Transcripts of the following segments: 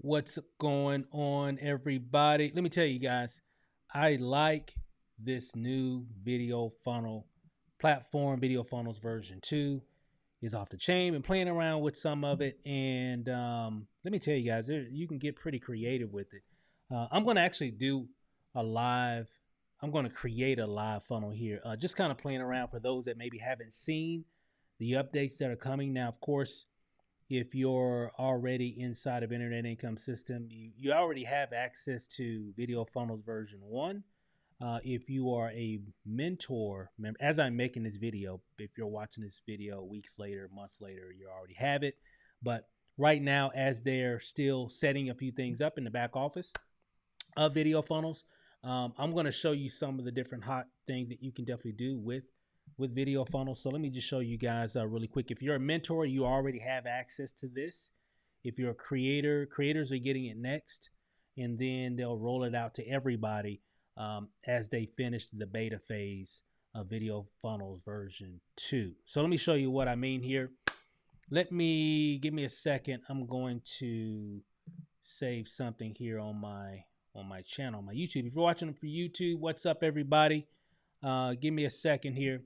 What's going on, everybody? Let me tell you guys, I like this new video funnel platform. Video funnels version 2 is off the chain. And playing around with some of it. And let me tell you guys, you can get pretty creative with it. I'm going to actually do a live, I'm going to create a live funnel here. Just kind of playing around for those that maybe haven't seen the updates that are coming. Now, of course, if you're already inside of Internet Income System, you already have access to Video Funnels version 1. If you are a mentor, as I'm making this video, if you're watching this video weeks later, months later, you already have it. But right now, as they're still setting a few things up in the back office of Video Funnels, I'm going to show you some of the different hot things that you can definitely do with video funnels. So let me just show you guys really quick. If you're a mentor, you already have access to this. If you're a creator, creators are getting it next, and then they'll roll it out to everybody as they finish the beta phase of video funnels version 2. So let me show you what I mean here. Give me a second. I'm going to save something here on my channel, my YouTube. If you're watching for YouTube, what's up, everybody? Give me a second here.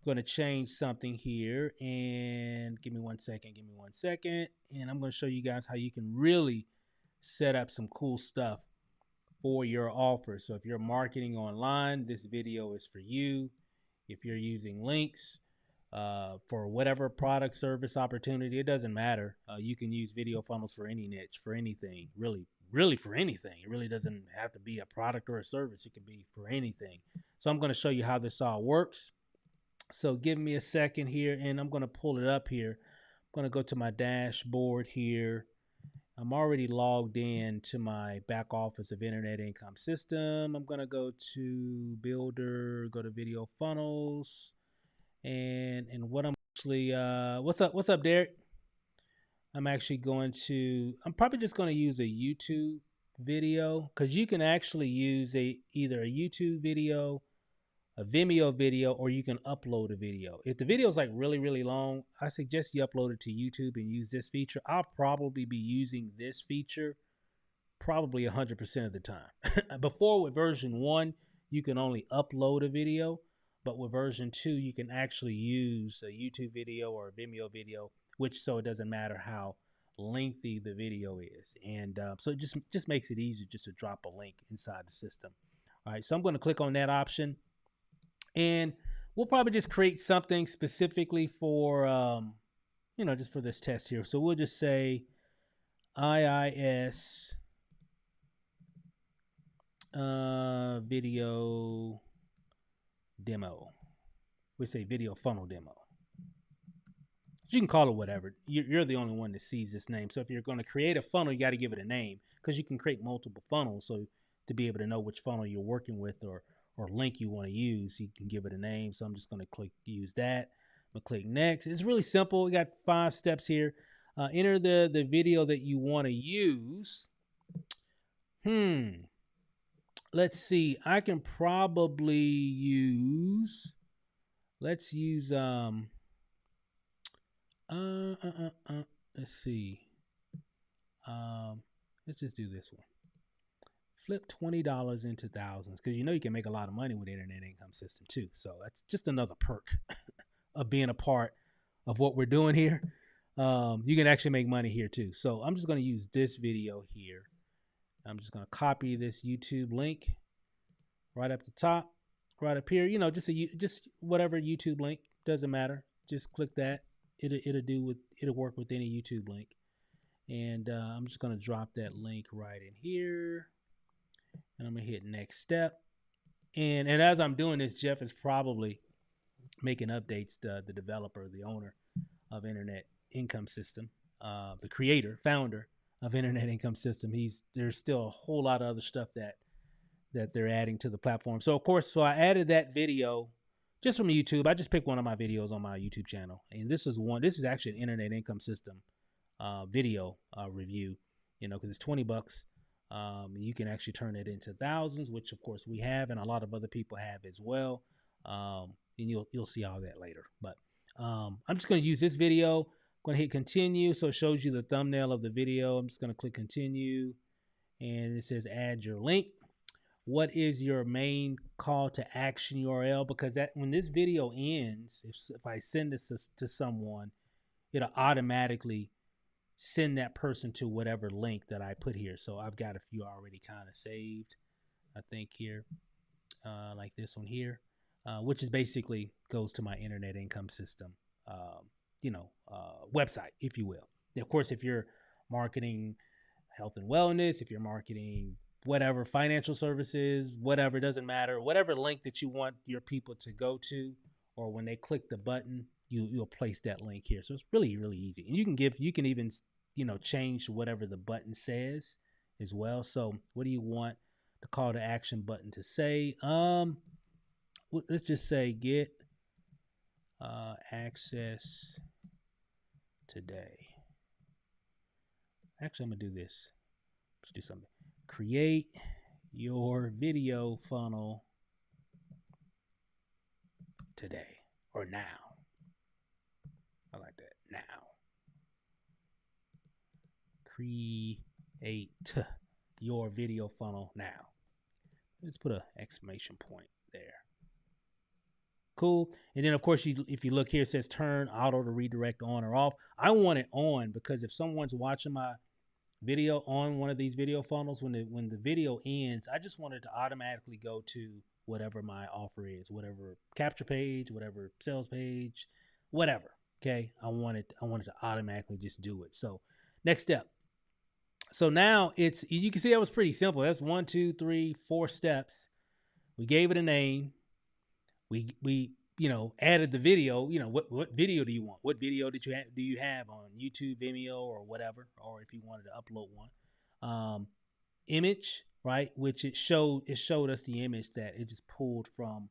Going to change something here, and give me one second. And I'm going to show you guys how you can really set up some cool stuff for your offer. So if you're marketing online, this video is for you. If you're using links for whatever product, service, opportunity, it doesn't matter. You can use video funnels for any niche, for anything, really for anything. It really doesn't have to be a product or a service. It can be for anything. So I'm going to show you how this all works. So give me a second here, and I'm going to pull it up here. I'm going to go to my dashboard here. I'm already logged in to my back office of Internet Income System. I'm going to go to Builder, go to Video Funnels, and what I'm actually, what's up, Derek? I'm probably just going to use a YouTube video, because you can actually use either a YouTube video, a Vimeo video, or you can upload a video. If the video is like really long, I suggest you upload it to YouTube and use this feature. I'll probably be using this feature probably 100% of the time. Before, with version 1, you can only upload a video, but with version 2, you can actually use a YouTube video or a Vimeo video, so it doesn't matter how lengthy the video is. And so it just makes it easier just to drop a link inside the system. All right, so I'm going to click on that option, and we'll probably just create something specifically for, just for this test here. So we'll just say IIS video demo. We say video funnel demo. You can call it whatever. You're the only one that sees this name. So if you're going to create a funnel, you got to give it a name, because you can create multiple funnels. So to be able to know which funnel you're working with or link you want to use, you can give it a name. So I'm just going to click use that. I'm going to click next. It's really simple. We got 5 steps here. Enter the video that you want to use. Let's see. I can probably use, let's use let's see. Let's just do this one. Flip $20 into thousands, because you can make a lot of money with Internet Income System too. So that's just another perk of being a part of what we're doing here. You can actually make money here too. So I'm just going to use this video here. I'm just going to copy this YouTube link right up the top, right up here. Just whatever YouTube link, doesn't matter. Just click that. It'll work with any YouTube link. And I'm just going to drop that link right in here. And I'm going to hit next step. And as I'm doing this, Jeff is probably making updates. The developer, the owner of Internet Income System, the creator, founder of Internet Income System. There's still a whole lot of other stuff that they're adding to the platform. So of course, I added that video just from YouTube. I just picked one of my videos on my YouTube channel, and this is actually an Internet Income System video review. Because it's $20. You can actually turn it into thousands, which of course we have, and a lot of other people have as well. And you'll see all that later. But I'm just going to use this video. going to hit continue. So it shows you the thumbnail of the video. I'm just going to click continue, and it says add your link. What is your main call to action URL? Because that when this video ends, if I send this to someone, it'll automatically send that person to whatever link that I put here. So I've got a few already kind of saved, I think here, like this one here, which is basically goes to my internet income system, website, if you will. Now, of course, if you're marketing health and wellness, if you're marketing whatever financial services, whatever, it doesn't matter, whatever link that you want your people to go to, or when they click the button, you'll place that link here. So it's really, really easy. And you can even, change whatever the button says as well. So what do you want the call to action button to say? Let's just say get access today. Actually, I'm gonna do this. Let's do something. Create your video funnel today or now. I like that. Now. Create your video funnel now. Let's put an exclamation point there. Cool. And then, of course, if you look here, it says turn auto to redirect on or off. I want it on because if someone's watching my video on one of these video funnels, when the video ends, I just want it to automatically go to whatever my offer is, whatever capture page, whatever sales page, whatever. Okay. I want it to automatically just do it. So next step. So now you can see that was pretty simple. That's 1, 2, 3, 4 steps. We gave it a name. We added the video. What video do you want? What video do you have on YouTube, Vimeo, or whatever? Or if you wanted to upload one, image, right? Which it showed us the image that it just pulled from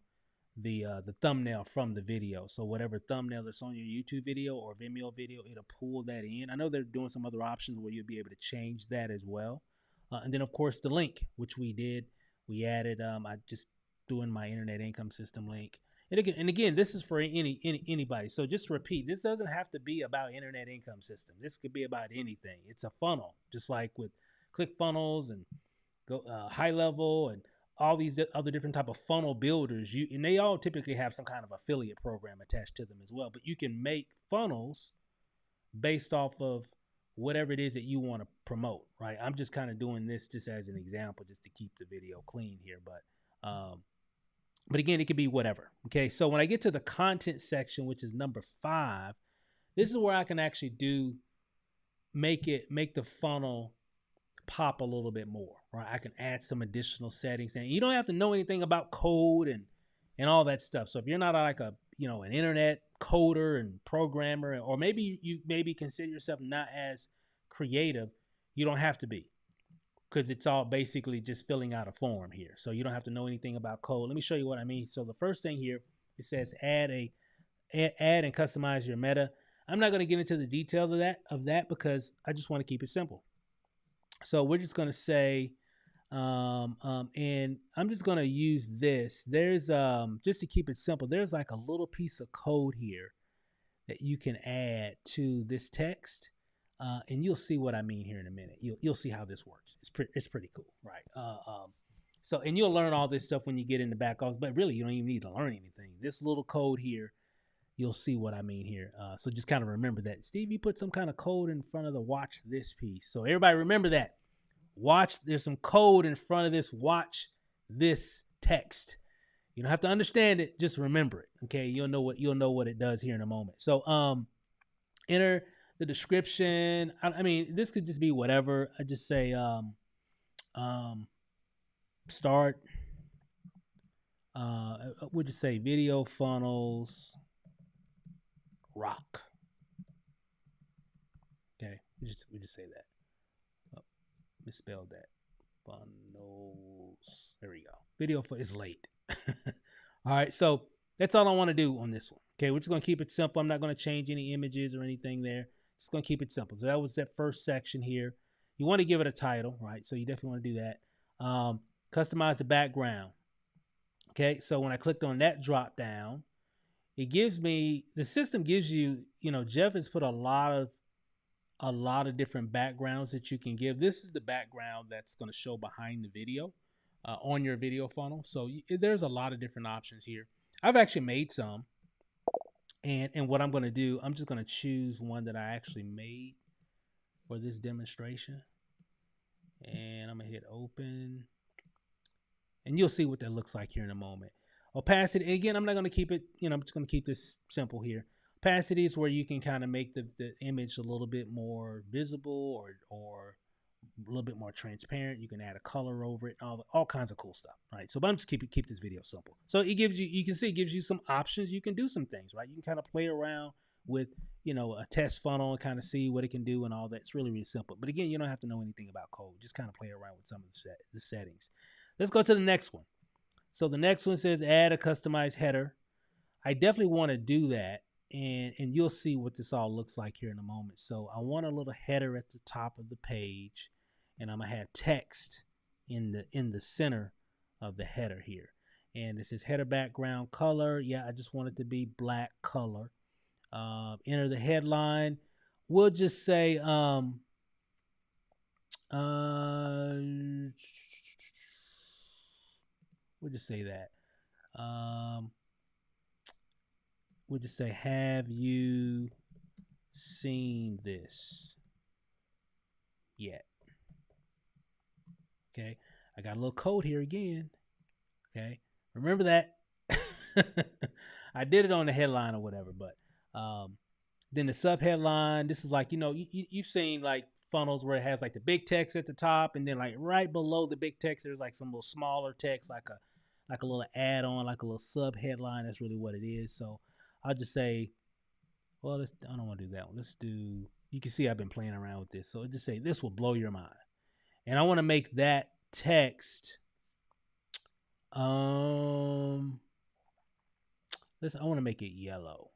the thumbnail from the video. So whatever thumbnail that's on your YouTube video or Vimeo video, it'll pull that in. I know they're doing some other options where you'll be able to change that as well. And then of course the link, which we did, we added. I just doing my internet income system link. And again, this is for anybody. So just to repeat, this doesn't have to be about internet income system. This could be about anything. It's a funnel, just like with ClickFunnels and High Level and all these other different type of funnel builders. And they all typically have some kind of affiliate program attached to them as well. But you can make funnels based off of whatever it is that you want to promote, right? I'm just kind of doing this just as an example, just to keep the video clean here. But again, it could be whatever. Okay, so when I get to the content section, which is number 5, this is where I can actually make the funnel pop a little bit more, right? I can add some additional settings, and you don't have to know anything about code and all that stuff. So if you're not like an internet coder and programmer, or maybe you consider yourself not as creative, you don't have to be, because it's all basically just filling out a form here. So you don't have to know anything about code. Let me show you what I mean. So the first thing here, it says add and customize your meta. I'm not going to get into the detail of that because I just want to keep it simple. So we're just going to say, and I'm just going to use this. There's, just to keep it simple, there's like a little piece of code here that you can add to this text. And you'll see what I mean here in a minute. You'll see how this works. It's pretty cool, right? So, and you'll learn all this stuff when you get in the back office, but really you don't even need to learn anything. This little code here, you'll see what I mean here. So just kind of remember that. Steve, you put some kind of code in front of the watch this piece. So everybody remember that. There's some code in front of this watch this text. You don't have to understand it, just remember it. Okay, you'll know what it does here in a moment. So enter the description. I mean, this could just be whatever. I just say start. We'll just say video funnels rock. Okay, we just say that. Oh, misspelled that. Funnels. There we go. Video is late. All right, so that's all I want to do on this one. Okay, we're just gonna keep it simple. I'm not gonna change any images or anything there. Just gonna keep it simple. So that was that first section here. You want to give it a title, right? So you definitely want to do that. Customize the background. Okay, so when I clicked on that drop down, it gives me, the system gives you, you know, Jeff has put a lot of different backgrounds that you can give. This is the background that's going to show behind the video on your video funnel. So there's a lot of different options here. I've actually made some, and what I'm going to do, I'm just going to choose one that I actually made for this demonstration, and I'm gonna hit open, and you'll see what that looks like here in a moment. Opacity, and again, I'm not going to keep it, you know, I'm just going to keep this simple here. Opacity is where you can kind of make the image a little bit more visible or a little bit more transparent. You can add a color over it, all kinds of cool stuff. Right. So, but I'm just keep this video simple. So it gives you, you can see, it gives you some options. You can do some things, right? You can kind of play around with, you know, a test funnel and kind of see what it can do and all that. It's really, really simple. But again, you don't have to know anything about code. Just kind of play around with some of the settings. Let's go to the next one. So the next one says add a customized header. I definitely want to do that. And you'll see what this all looks like here in a moment. So I want a little header at the top of the page, and I'm gonna have text in the center of the header here. And it says header background color. Yeah, I just want it to be black color. Enter the headline. We'll just say we'll just say that. We'll just say, have you seen this yet? Okay. I got a little code here again. Okay. Remember that. I did it on the headline or whatever, but then the sub headline, this is like, you know, you've seen like funnels where it has like the big text at the top, and then like right below the big text, there's like some little smaller text, like a little add-on, like a little sub headline. That's really what it is. So I'll just say, well, I don't want to do that one. Let's do, you can see I've been playing around with this. So just say, this will blow your mind. And I want to make that text, I want to make it yellow.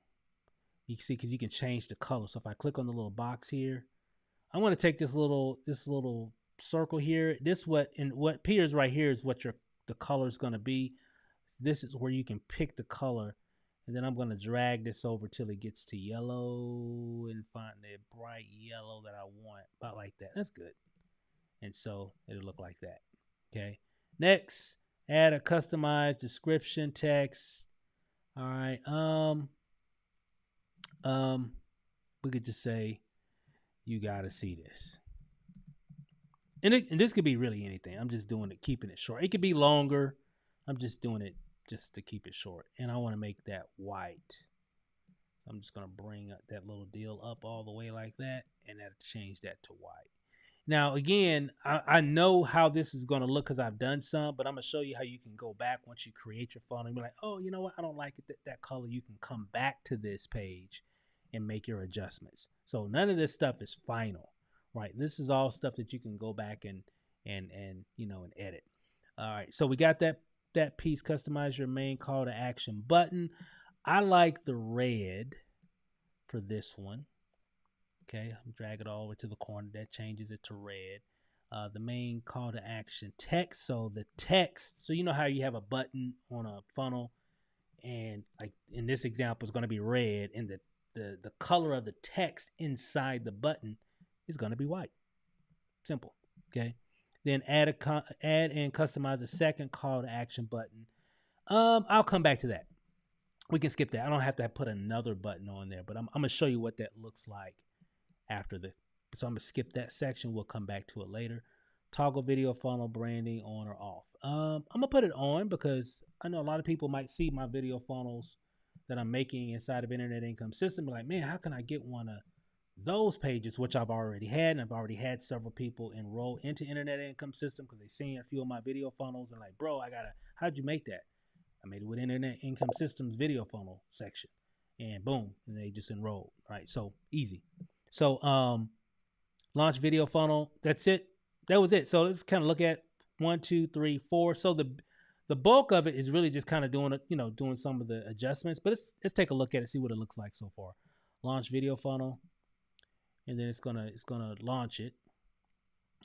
You can see, because you can change the color. So if I click on the little box here, I want to take this little circle here. What appears right here is what the color is going to be. This is where you can pick the color. And then I'm going to drag this over till it gets to yellow and find the bright yellow that I want. About like that. That's good. And so it'll look like that. Okay. Next, add a customized description text. All right. We could just say, you got to see this. And this could be really anything. I'm just doing it, keeping it short. It could be longer. I'm just doing it just to keep it short. And I want to make that white. So I'm just going to bring that little deal up all the way like that, and that'll change that to white. Now, again, I know how this is going to look because I've done some, but I'm going to show you how you can go back once you create your funnel and be like, oh, you know what? I don't like it, that color. You can come back to this page and make your adjustments. So none of this stuff is final, right? This is all stuff that you can go back and you know, and edit. All right. So we got that piece, customize your main call to action button. I like the red for this one. Okay, I'm drag it all the way to the corner. That changes it to red. The main call to action text. So the text, so you know how you have a button on a funnel, and like in this example, it's going to be red, and the color of the text inside the button is going to be white. Simple. Okay. Then add and customize a second call to action button. I'll come back to that. We can skip that. I don't have to put another button on there, but I'm going to show you what that looks like after so I'm going to skip that section. We'll come back to it later. Toggle video funnel branding on or off. I'm going to put it on because I know a lot of people might see my video funnels that I'm making inside of Internet Income System. Like, man, how can I get one of those pages, which I've already had, and I've already had several people enroll into Internet Income System because they've seen a few of my video funnels and like, bro, how'd you make that? I made it with Internet Income System's video funnel section, and boom, and they just enrolled. Right, so easy. So launch video funnel. That's it. That was it. So let's kind of look at 1, 2, 3, 4. So the bulk of it is really just kind of doing some of the adjustments. But let's take a look at it, see what it looks like so far. Launch video funnel, and then it's gonna launch it,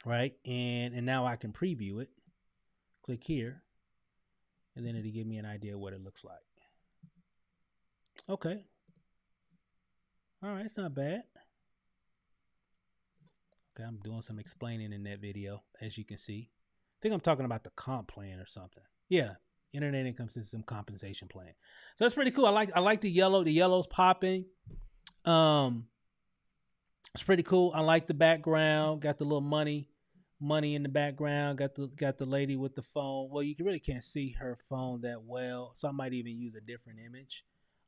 right? And now I can preview it. Click here, and then it'll give me an idea of what it looks like. Okay. All right, it's not bad. Okay, I'm doing some explaining in that video, as you can see. I think I'm talking about the comp plan or something. Yeah, internet income system compensation plan. So that's pretty cool. I like the yellow. The yellow's popping. Um, it's pretty cool. I like the background. Got the little money in the background. Got the lady with the phone. Well, you really can't see her phone that well, so I might even use a different image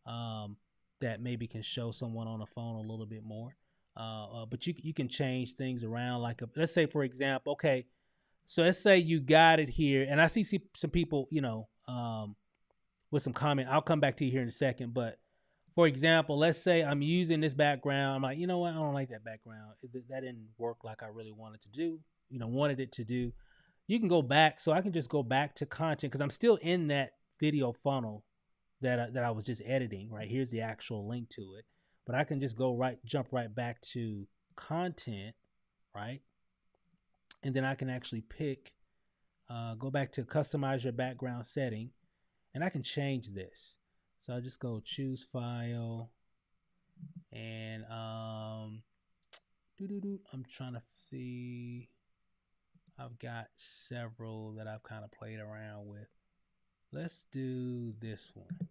um, that maybe can show someone on the phone a little bit more. But you can change things around. Like let's say for example, okay, so let's say you got it here, and I see some people, with some comment. I'll come back to you here in a second, but for example, let's say I'm using this background. I'm like, you know what? I don't like that background. That didn't work like I really wanted to do. Wanted it to do. You can go back, so I can just go back to content because I'm still in that video funnel that I was just editing. Right here's the actual link to it, but I can just jump right back to content, right? And then I can actually go back to customize your background setting, and I can change this. So I just go choose file, and I'm trying to see. I've got several that I've kind of played around with. Let's do this one,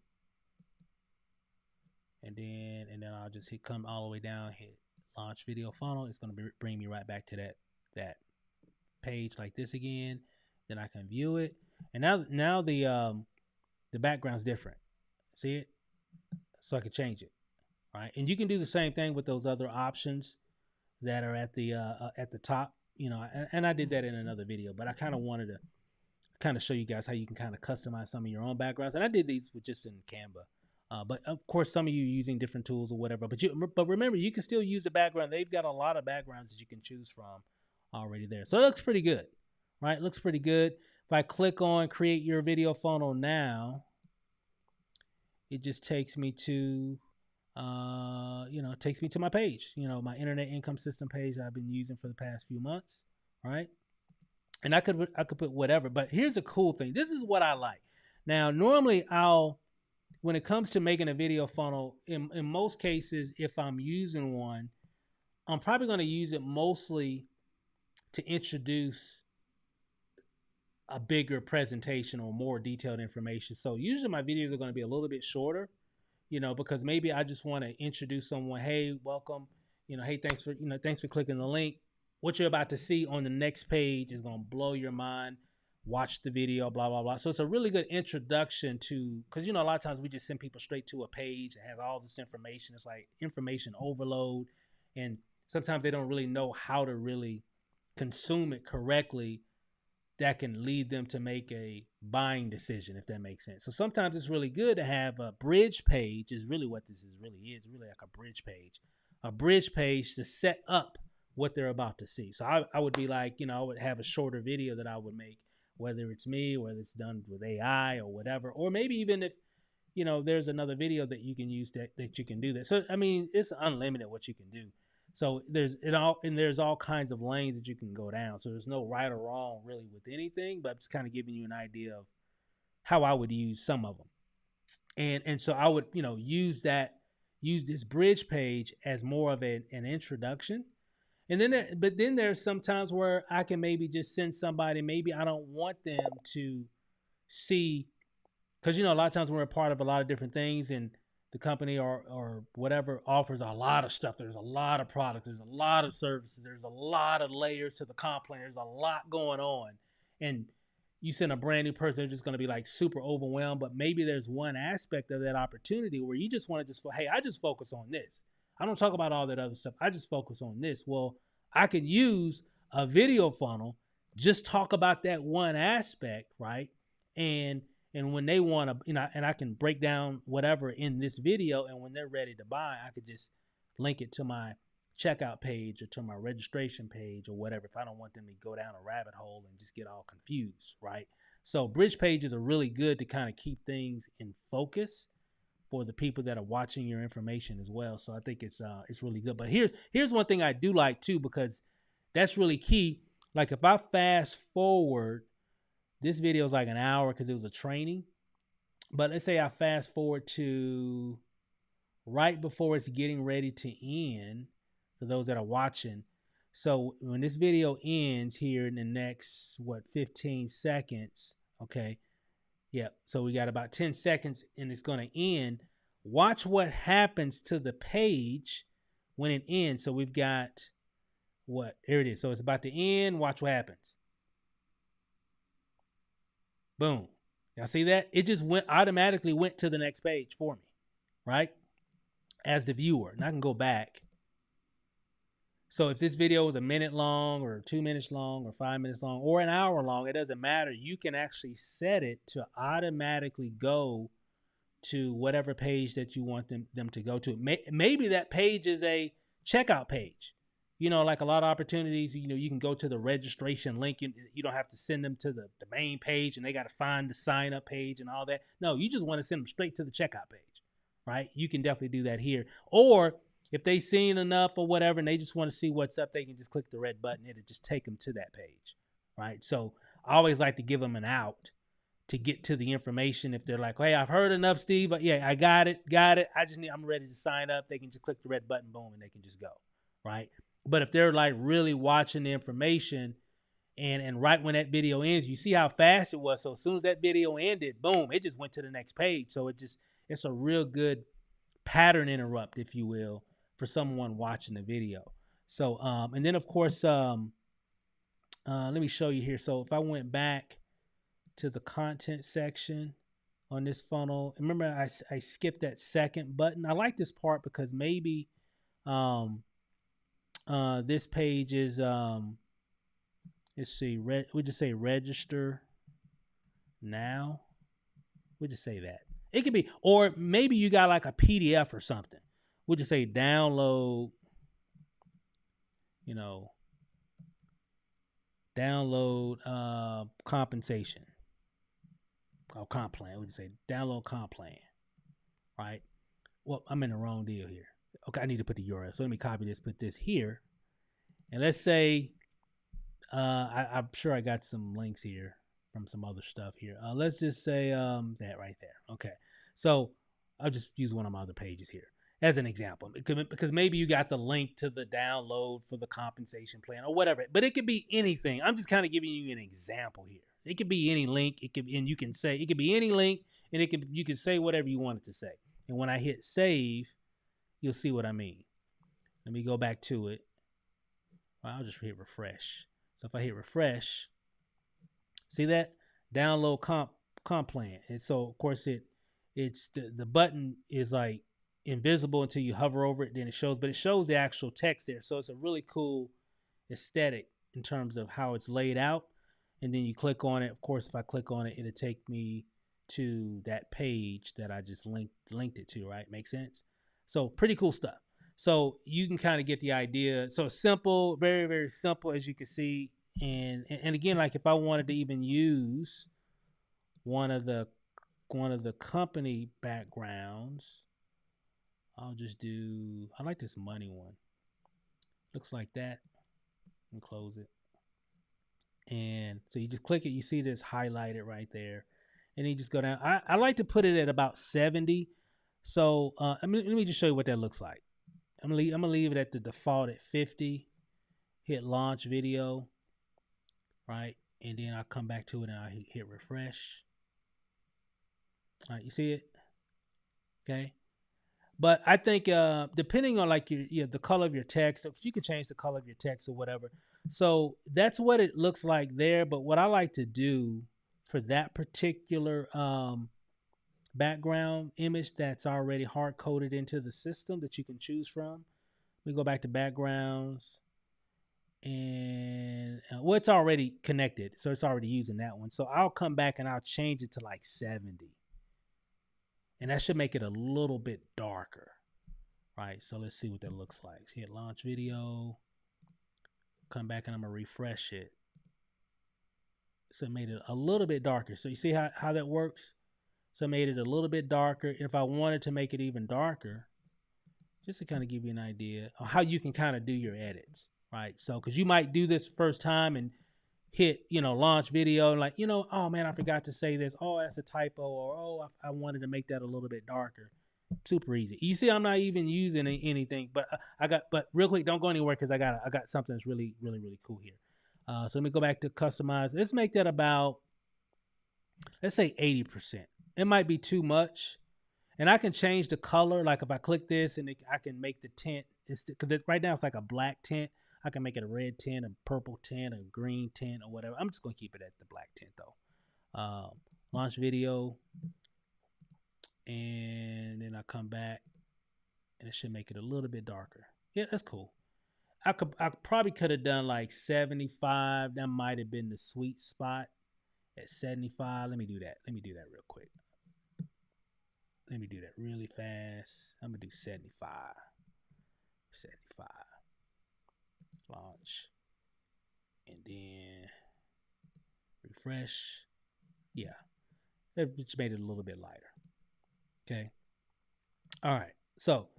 and then I'll just come all the way down, hit launch video funnel. It's gonna bring me right back to that page like this again. Then I can view it, and now the background's different. See it? So I can change it. Right, and you can do the same thing with those other options that are at the top. And I did that in another video, but I kind of wanted to kind of show you guys how you can kind of customize some of your own backgrounds. And I did these with just in Canva. But of course, some of you using different tools or whatever. But remember, you can still use the background. They've got a lot of backgrounds that you can choose from already there. So it looks pretty good, right? It looks pretty good. If I click on create your video funnel now, it just takes me to it takes me to my page, my internet income system page I've been using for the past few months, right? And I could put whatever, but here's a cool thing. This is what I like. Now, normally when it comes to making a video funnel, in most cases, if I'm using one, I'm probably going to use it mostly to introduce a bigger presentation or more detailed information. So usually my videos are going to be a little bit shorter, because maybe I just want to introduce someone. Hey, welcome. Hey, thanks for clicking the link. What you're about to see on the next page is going to blow your mind. Watch the video, blah, blah, blah. So it's a really good introduction to, because, a lot of times we just send people straight to a page and have all this information. It's like information overload. And sometimes they don't really know how to really consume it correctly. That can lead them to make a buying decision, if that makes sense. So sometimes it's really good to have a bridge page, is really what this really is. It's really like a bridge page to set up what they're about to see. So I would be like, I would have a shorter video that I would make, whether it's me, whether it's done with AI or whatever, or maybe even if, there's another video that you can use that you can do that. So, I mean, it's unlimited what you can do. So there's all kinds of lanes that you can go down. So there's no right or wrong really with anything, but I'm just kind of giving you an idea of how I would use some of them. And so I would, use this bridge page as more of an introduction. And then there's sometimes where I can maybe just send somebody, maybe I don't want them to see, because, a lot of times we're a part of a lot of different things, and the company or whatever offers a lot of stuff. There's a lot of products. There's a lot of services. There's a lot of layers to the comp plan. There's a lot going on. And you send a brand new person, they're just going to be like super overwhelmed. But maybe there's one aspect of that opportunity where you just want to hey, I just focus on this. I don't talk about all that other stuff. I just focus on this. Well, I could use a video funnel, just talk about that one aspect, right? And when they want to, and I can break down whatever in this video, and when they're ready to buy, I could just link it to my checkout page or to my registration page or whatever, if I don't want them to go down a rabbit hole and just get all confused, right? So bridge pages are really good to kind of keep things in focus for the people that are watching your information as well. So I think it's really good. But here's one thing I do like too, because that's really key. Like if I fast forward, this video is like an hour because it was a training. But let's say I fast forward to right before it's getting ready to end for those that are watching. So when this video ends here in the next, 15 seconds, okay, yeah, so we got about 10 seconds and it's going to end. Watch what happens to the page when it ends. So we've got here it is. So it's about to end. Watch what happens. Boom. Y'all see that? It just automatically went to the next page for me, right? As the viewer. And I can go back. So if this video was a minute long or 2 minutes long or 5 minutes long or an hour long, it doesn't matter. You can actually set it to automatically go to whatever page that you want them to go to. Maybe that page is a checkout page. You know, like a lot of opportunities, you know, you can go to the registration link. You don't have to send them to the main page and they got to find the sign up page and all that. No, you just want to send them straight to the checkout page, right? You can definitely do that here. Or if they've seen enough or whatever and they just want to see what's up, they can just click the red button. It'll just take them to that page, right? So I always like to give them an out to get to the information. If they're like, hey, I've heard enough, Steve, but yeah, I got it. I'm ready to sign up. They can just click the red button, boom, and they can just go, right? But if they're like really watching the information and right when that video ends, you see how fast it was. So as soon as that video ended, boom, it just went to the next page. So it's a real good pattern interrupt, if you will, for someone watching the video. So, and then of course, let me show you here. So if I went back to the content section on this funnel, remember I skipped that second button. I like this part because maybe this page is let's see, we just say register now. We just say that. It could be, or maybe you got like a PDF or something. We'll just say download, you know, download compensation. Comp plan. We just say download comp plan. Right? Well, I'm in the wrong deal here. Okay, I need to put the URL. So let me copy this, put this here. And let's say, I'm sure I got some links here from some other stuff here. Let's just say that right there. Okay. So I'll just use one of my other pages here as an example. Because maybe you got the link to the download for the compensation plan or whatever. But it could be anything. I'm just kind of giving you an example here. It could be any link. And you can say, it could be any link, and you can say whatever you want it to say. And when I hit save, you'll see what I mean. Let me go back to it. I'll just hit refresh. So if I hit refresh, see that? Download comp plan. And so of course it's the button is like invisible until you hover over it, then it shows, but it shows the actual text there. So it's a really cool aesthetic in terms of how it's laid out. And then you click on it. Of course, if I click on it, it'll take me to that page that I just linked it to, right? Makes sense? So pretty cool stuff. So you can kind of get the idea. So simple, very, very simple, as you can see. And again, like if I wanted to even use one of the company backgrounds, I'll just do, I like this money one. Looks like that. And close it. And so you just click it, you see this highlighted right there. And then you just go down. I like to put it at about 70. So let me just show you what that looks like. I'm gonna leave it at the default at 50. Hit launch video, right? And then I'll come back to it and I'll hit refresh. All right, you see it? Okay. But I think depending on like the color of your text, so you can change the color of your text or whatever. So that's what it looks like there. But what I like to do for that particular background image that's already hard coded into the system that you can choose from, we go back to backgrounds, and well, it's already connected, so it's already using that one. So I'll come back and I'll change it to like 70, and that should make it a little bit darker, right? So let's see what that looks like. So hit launch video, come back, and I'm gonna refresh it. So it made it a little bit darker. So you see how that works? So I made it a little bit darker. If I wanted to make it even darker, just to kind of give you an idea of how you can kind of do your edits, right? So, because you might do this first time and hit, launch video and like, oh man, I forgot to say this. Oh, that's a typo. Or, oh, I wanted to make that a little bit darker. Super easy. You see, I'm not even using anything, but but real quick, don't go anywhere because I got something that's really, really, really cool here. So let me go back to customize. Let's make that about, let's say 80%. It might be too much. And I can change the color. Like if I click this and I can make the tint, because right now it's like a black tint. I can make it a red tint, a purple tint, a green tint, or whatever. I'm just going to keep it at the black tint though. Launch video. And then I come back and it should make it a little bit darker. Yeah, that's cool. I probably could have done like 75. That might have been the sweet spot at 75. Let me do that. Let me do that real quick. Let me do that really fast. I'm gonna do 75. 75. Launch. And then refresh. Yeah. It just made it a little bit lighter. Okay. All right. So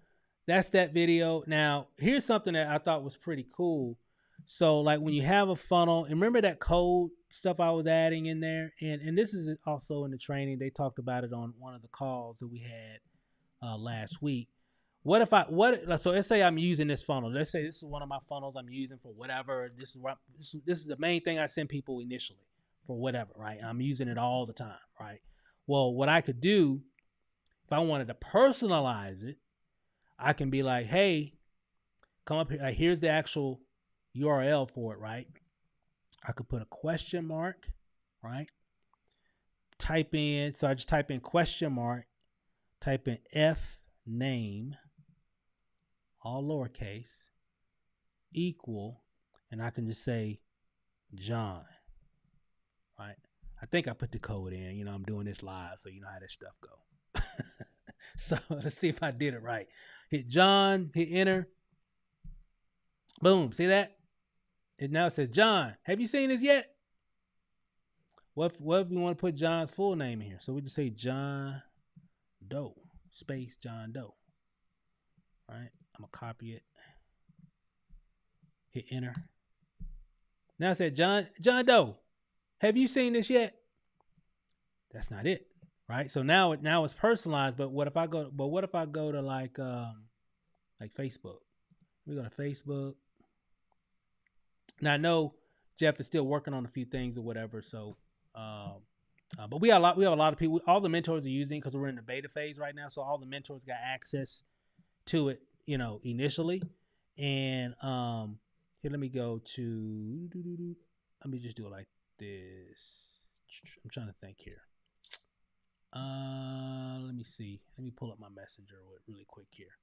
that's that video. Now, here's something that I thought was pretty cool. So, like when you have a funnel, and remember that code stuff I was adding in there, and this is also in the training. They talked about it on one of the calls that we had last week. So let's say I'm using this funnel. Let's say this is one of my funnels I'm using for whatever. This is the main thing I send people initially for whatever, right? And I'm using it all the time, right? Well, what I could do if I wanted to personalize it, I can be like, hey, come up here. Like, here's the actual URL for it, right? I could put a question mark, right? Type in, so I just type in question mark, type in F name, all lowercase, equal, and I can just say John, right? I think I put the code in. You know, I'm doing this live, so you know how this stuff go. So let's see if I did it right. Hit John, hit enter. Boom. See that? It now says, John, have you seen this yet? What if you want to put John's full name in here? So we just say John Doe, space John Doe. All right. I'm going to copy it. Hit enter. Now it said, John Doe, have you seen this yet? That's not it. Right. So now it's personalized. But what if I go to like Facebook? We go to Facebook. Now I know Jeff is still working on a few things or whatever. So, but we have a lot of people. All the mentors are using because we're in the beta phase right now. So all the mentors got access to it, you know, initially. And here, let me go to. Let me just do it like this. I'm trying to think here. Let me see. Let me pull up my messenger really quick here.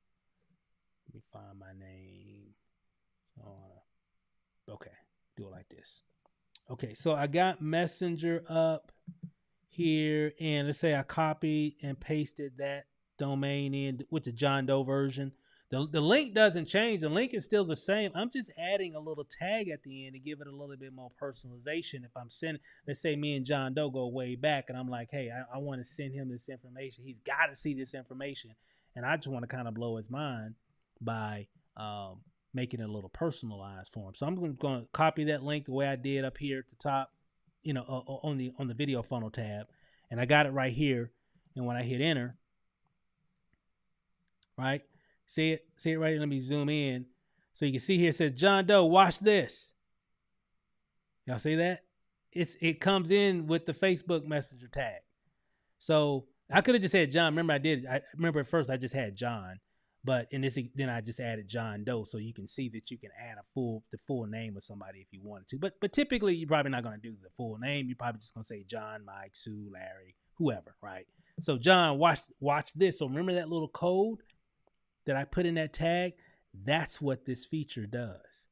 Let me find my name. Okay, do it like this. Okay, so I got Messenger up here, and let's say I copied and pasted that domain in with the John Doe version. The link doesn't change. The link is still the same. I'm just adding a little tag at the end to give it a little bit more personalization. If I'm sending, let's say me and John Doe go way back, and I'm like, hey, I want to send him this information. He's got to see this information, and I just want to kind of blow his mind by making it a little personalized for him. So I'm going to copy that link the way I did up here at the top, you know, on the video funnel tab, and I got it right here. And when I hit enter, right? See it right here. Let me zoom in. So you can see here it says, John Doe, watch this. Y'all see that? It comes in with the Facebook Messenger tag. So I could have just said John. Remember I remember at first I just had John, but then I just added John Doe, so you can see that you can add the full name of somebody if you wanted to. But typically you're probably not going to do the full name. You're probably just going to say John, Mike, Sue, Larry, whoever, right? So John, watch this. So remember that little code that I put in that tag? That's what this feature does.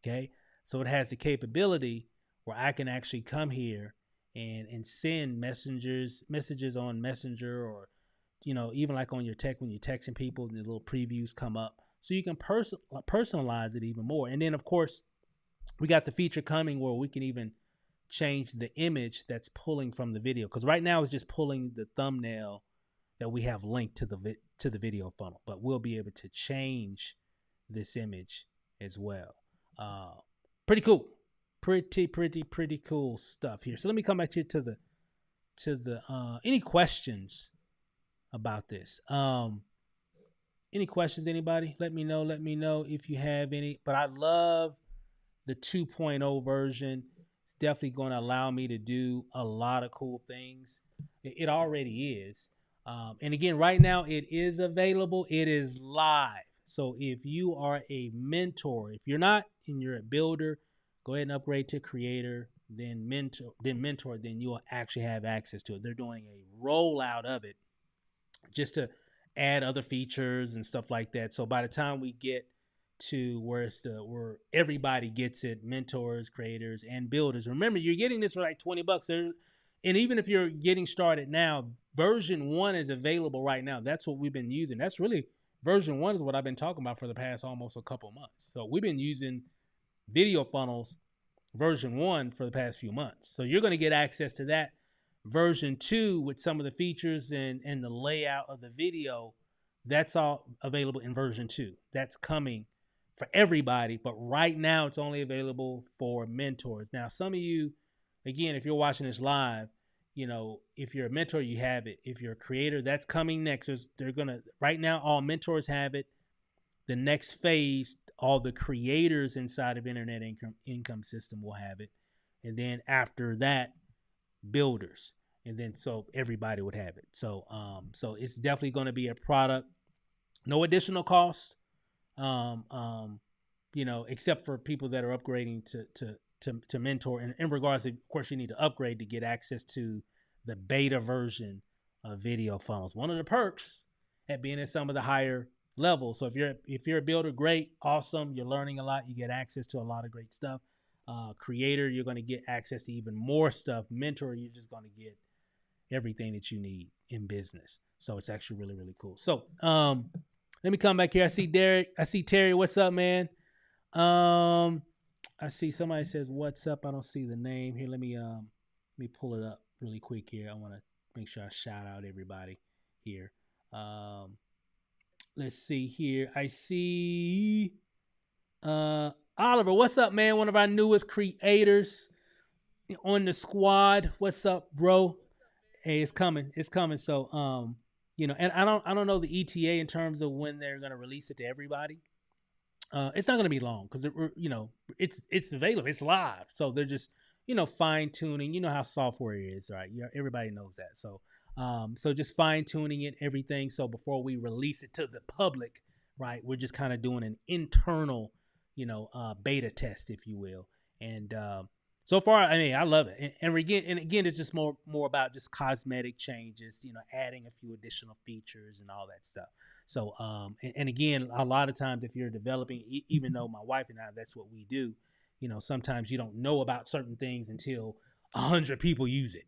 Okay. So it has the capability where I can actually come here and send messages on Messenger, or, you know, even like on your text, when you're texting people, the little previews come up. So you can personalize it even more. And then of course we got the feature coming where we can even change the image that's pulling from the video. Cause right now it's just pulling the thumbnail that we have linked to the video funnel, but we'll be able to change this image as well. Pretty cool, pretty cool stuff here. So let me come back here to the any questions about this. Any questions, anybody? Let me know. Let me know if you have any. But I love the 2.0 version. It's definitely going to allow me to do a lot of cool things. It already is. And again, right now it is available. It is live. So if you are a mentor, if you're not and you're a builder, go ahead and upgrade to creator, then mentor, then you'll actually have access to it. They're doing a rollout of it just to add other features and stuff like that. So by the time we get to where everybody gets it, mentors, creators, and builders. Remember, you're getting this for like $20. And even if you're getting started now, version 1 is available right now. That's what we've been using. That's really version 1 is what I've been talking about for the past almost a couple months. So we've been using Video Funnels version 1 for the past few months. So you're going to get access to that version 2 with some of the features and the layout of the video. That's all available in version 2. That's coming for everybody, but right now it's only available for mentors. Now, some of you, again, if you're watching this live, if you're a mentor, you have it. If you're a creator, that's coming next. Right now, all mentors have it. The next phase, all the creators inside of Internet Income System will have it. And then after that, builders. And then so everybody would have it. So it's definitely going to be a product. No additional cost. Except for people that are upgrading to mentor. And in regards to, of course, you need to upgrade to get access to the beta version of Video Funnels. One of the perks at being at some of the higher levels. So if you're a builder, great, awesome. You're learning a lot. You get access to a lot of great stuff. Creator, you're going to get access to even more stuff. Mentor, you're just going to get everything that you need in business. So it's actually really, really cool. So let me come back here. I see Derek. I see Terry. What's up, man? I see somebody says what's up. I don't see the name here. Let me pull it up really quick here. I want to make sure I shout out everybody here. Let's see here. I see Oliver. What's up, man? One of our newest creators on the squad. What's up, bro? Hey, it's coming. It's coming. So and I don't know the ETA in terms of when they're gonna release it to everybody. It's not going to be long because it's available, it's live. So they're just fine tuning. You know how software is, right? Everybody knows that. So so just fine tuning it, everything. So before we release it to the public, right, we're just kind of doing an internal, beta test, if you will. And so far, I mean, I love it. And again, it's just more about just cosmetic changes, adding a few additional features and all that stuff. So, and again, a lot of times if you're developing, even though my wife and I, that's what we do, sometimes you don't know about certain things until 100 people use it,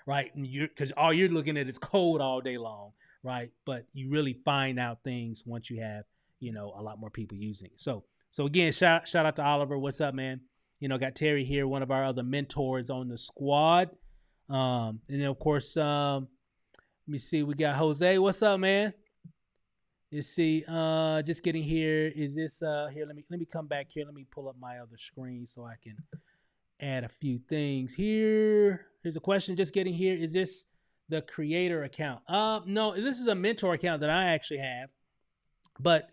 right? And because all you're looking at is code all day long, right? But you really find out things once you have, a lot more people using it. So again, shout out to Oliver. What's up, man? Got Terry here, one of our other mentors on the squad. And then of course, let me see, we got Jose. What's up, man? You see, just getting here. Is this here? Let me come back here. Let me pull up my other screen so I can add a few things here. Here's a question. Just getting here. Is this the creator account? No, this is a mentor account that I actually have. But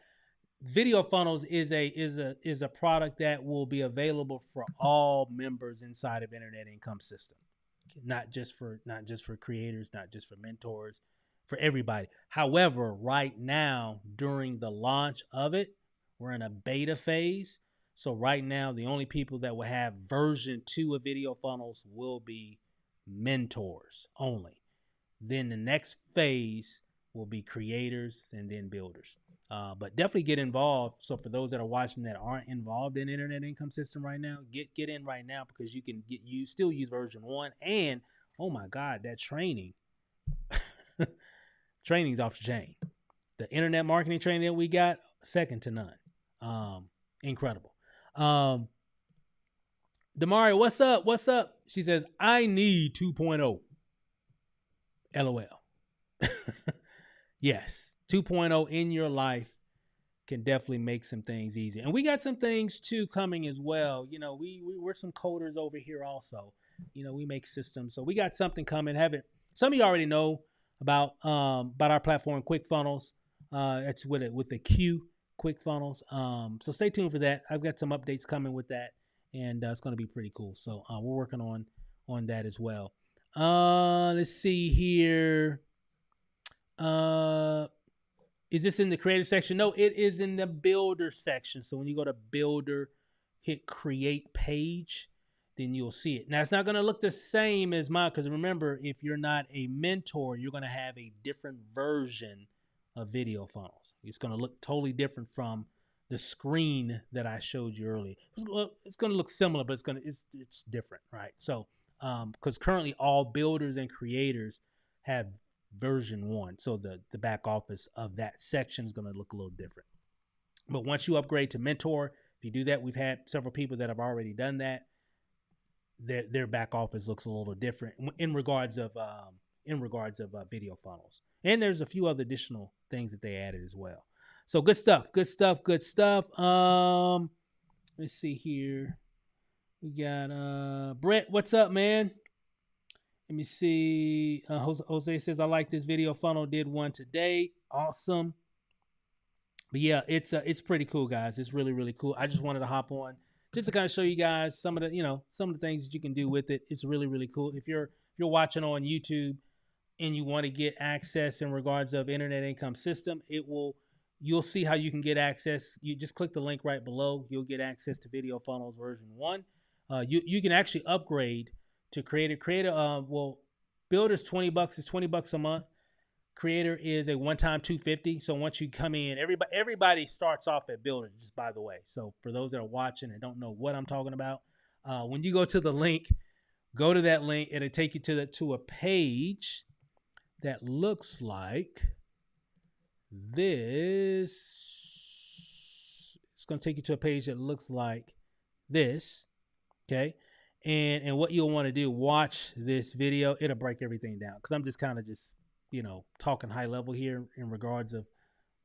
Video Funnels is a product that will be available for all members inside of Internet Income System. Not just for creators, not just for mentors, for everybody. However, right now, during the launch of it, we're in a beta phase. So right now, the only people that will have version 2 of Video Funnels will be mentors only. Then the next phase will be creators and then builders. But definitely get involved. So for those that are watching that aren't involved in Internet Income System right now, get in right now, because you still use version 1. And oh my God, that training. Training's off the chain. The internet marketing training that we got, second to none. Incredible. Damari, what's up? What's up? She says, I need 2.0. LOL. Yes, 2.0 in your life can definitely make some things easier. And we got some things too coming as well. We're some coders over here also. We make systems. So we got something coming. Some of you already know about our platform, ClickFunnels. That's with the Q ClickFunnels. So stay tuned for that. I've got some updates coming with that, and it's going to be pretty cool. So we're working on that as well. Let's see here. Is this in the creative section? No, it is in the builder section. So when you go to builder, hit create page, then you'll see it. Now it's not going to look the same as mine, because remember, if you're not a mentor, you're going to have a different version of video funnels. It's going to look totally different from the screen that I showed you earlier. It's going to look similar, but it's different, right? So because currently all builders and creators have version 1, so the back office of that section is going to look a little different. But once you upgrade to mentor, if you do that, we've had several people that have already done that. Their back office looks a little different in regards of video funnels. And there's a few other additional things that they added as well. So good stuff. Let's see here. We got Brett. What's up, man? Let me see. Jose says, I like this video funnel. Did one today. Awesome. But yeah, it's pretty cool, guys. It's really, really cool. I just wanted to hop on just to kind of show you guys some of the things that you can do with it. It's really, really cool. If you're watching on YouTube and you want to get access in regards of Internet Income System, you'll see how you can get access. You just click the link right below. You'll get access to Video Funnels version 1. You can actually upgrade to Creator. Well, Builder's $20. It's $20 a month. Creator is a one-time $250. So once you come in, everybody starts off at Builder, just by the way. So for those that are watching and don't know what I'm talking about, when you go to the link, go to that link. It'll take you to a page that looks like this. It's going to take you to a page that looks like this. Okay. And what you'll want to do, watch this video. It'll break everything down, because I'm just kind of talking high level here in regards of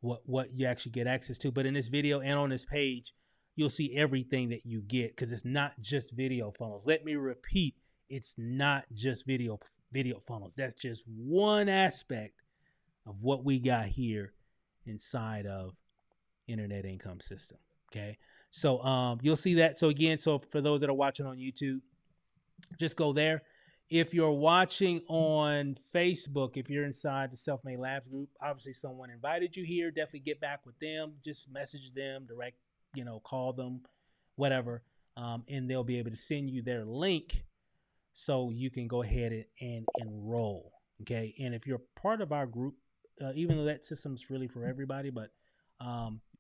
what you actually get access to. But in this video and on this page, you'll see everything that you get, because it's not just video funnels. Let me repeat, it's not just video funnels. That's just one aspect of what we got here inside of Internet Income System. Okay. So you'll see that. So again, for those that are watching on YouTube, just go there. If you're watching on Facebook, if you're inside the Self-Made Labs group, obviously someone invited you here. Definitely get back with them. Just message them, direct, call them, whatever. And they'll be able to send you their link so you can go ahead and enroll. Okay. And if you're part of our group, even though that system's really for everybody, but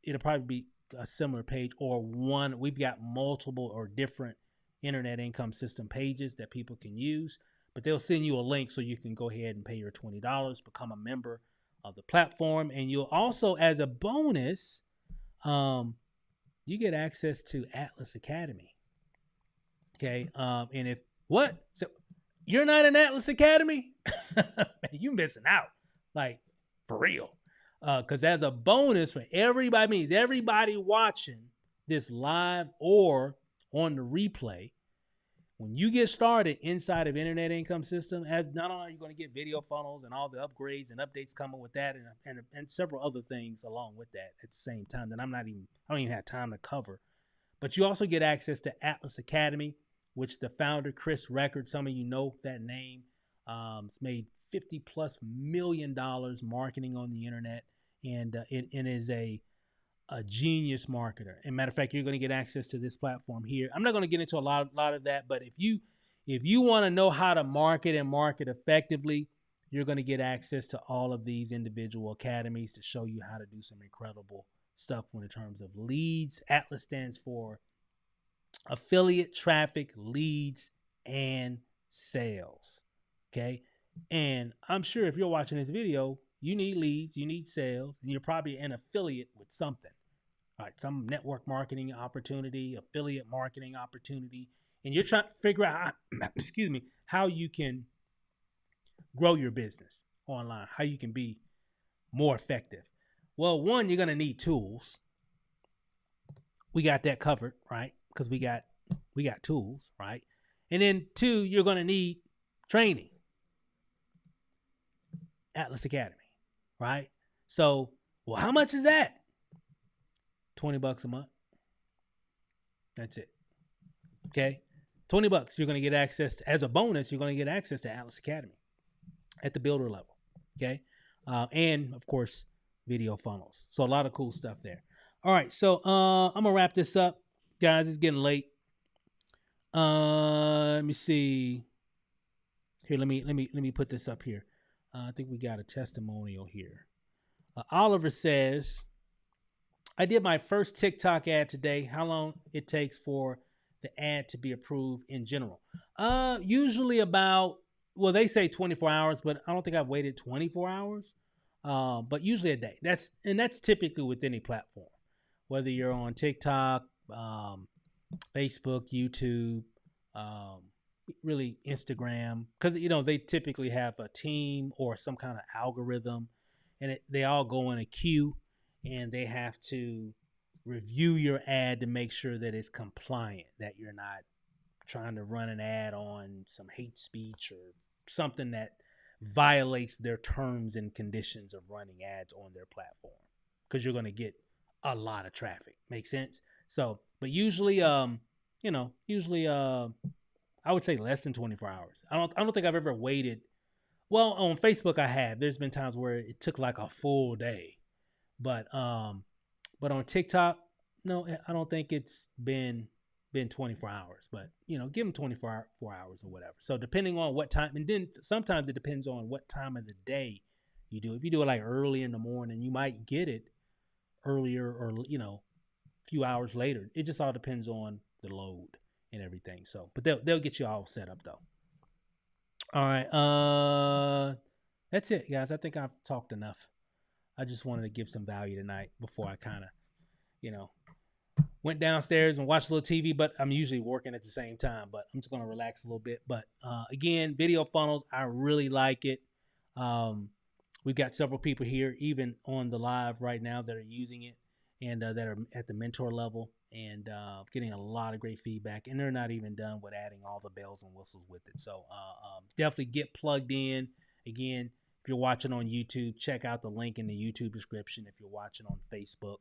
it'll probably be a similar page or one. We've got multiple or different Internet Income System pages that people can use, but they'll send you a link so you can go ahead and pay your $20, become a member of the platform. And you'll also, as a bonus, you get access to Atlas Academy. Okay. And so you're not in Atlas Academy, you missing out, like, for real. Because as a bonus for everybody, means everybody watching this live or on the replay, when you get started inside of Internet Income System, as not only are you going to get video funnels and all the upgrades and updates coming with that, and several other things along with that at the same time that I don't even have time to cover, but you also get access to Atlas Academy, which the founder, Chris Record, some of you know that name, it's made $50+ million marketing on the internet, and it is a genius marketer. And matter of fact, you're going to get access to this platform here. I'm not going to get into a lot of that, but if you want to know how to market and market effectively, you're going to get access to all of these individual academies to show you how to do some incredible stuff in terms of leads. Atlas stands for affiliate traffic, leads, and sales. Okay. And I'm sure if you're watching this video, you need leads, you need sales, and you're probably an affiliate with something. All right, some network marketing opportunity, affiliate marketing opportunity, and you're trying to figure out, how you can grow your business online, how you can be more effective. Well, one, you're going to need tools. We got that covered, right? Because we got tools, right? And then two, you're going to need training. Atlas Academy, right? So Well, how much is that? $20 a month. That's it. Okay. $20. You're going to get access to, as a bonus, you're going to get access to Atlas Academy at the builder level. Okay. And of course, video funnels. So a lot of cool stuff there. All right. So I'm going to wrap this up. Guys, it's getting late. Let me see. Here, let me put this up here. I think we got a testimonial here. Oliver says, I did my first TikTok ad today. How long it takes for the ad to be approved in general? Usually about, well, they say 24 hours, but I don't think I've waited 24 hours. But usually a day. That's typically with any platform, whether you're on TikTok, Facebook, YouTube, really Instagram, because they typically have a team or some kind of algorithm, and they all go in a queue, and they have to review your ad to make sure that it's compliant, that you're not trying to run an ad on some hate speech or something that violates their terms and conditions of running ads on their platform, because you're going to get a lot of traffic. Make sense? So, but usually, I would say less than 24 hours. I don't think I've ever waited. Well, on Facebook I have. There's been times where it took like a full day. But on TikTok, no, I don't think it's been 24 hours. But give them 24 hours or whatever. So depending on what time, and then sometimes it depends on what time of the day you do. If you do it like early in the morning, you might get it earlier, or a few hours later. It just all depends on the load and everything. So, but they'll get you all set up though. All right. That's it, guys. I think I've talked enough. I just wanted to give some value tonight before I kind of, went downstairs and watched a little TV, but I'm usually working at the same time, but I'm just going to relax a little bit. But again, video funnels, I really like it. We've got several people here, even on the live right now, that are using it and that are at the mentor level, and getting a lot of great feedback. And they're not even done with adding all the bells and whistles with it. So definitely get plugged in. Again, if you're watching on YouTube, check out the link in the YouTube description. If you're watching on Facebook,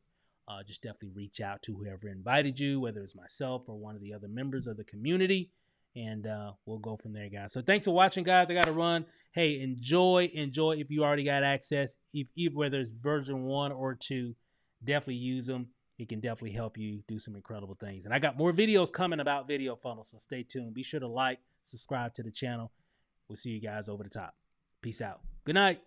just definitely reach out to whoever invited you, whether it's myself or one of the other members of the community, and we'll go from there, guys. So thanks for watching, guys. I got to run. Hey, enjoy if you already got access, whether it's version 1 or 2, definitely use them. It can definitely help you do some incredible things. And I got more videos coming about video funnels, so stay tuned. Be sure to like, subscribe to the channel. We'll see you guys over the top. Peace out. Good night.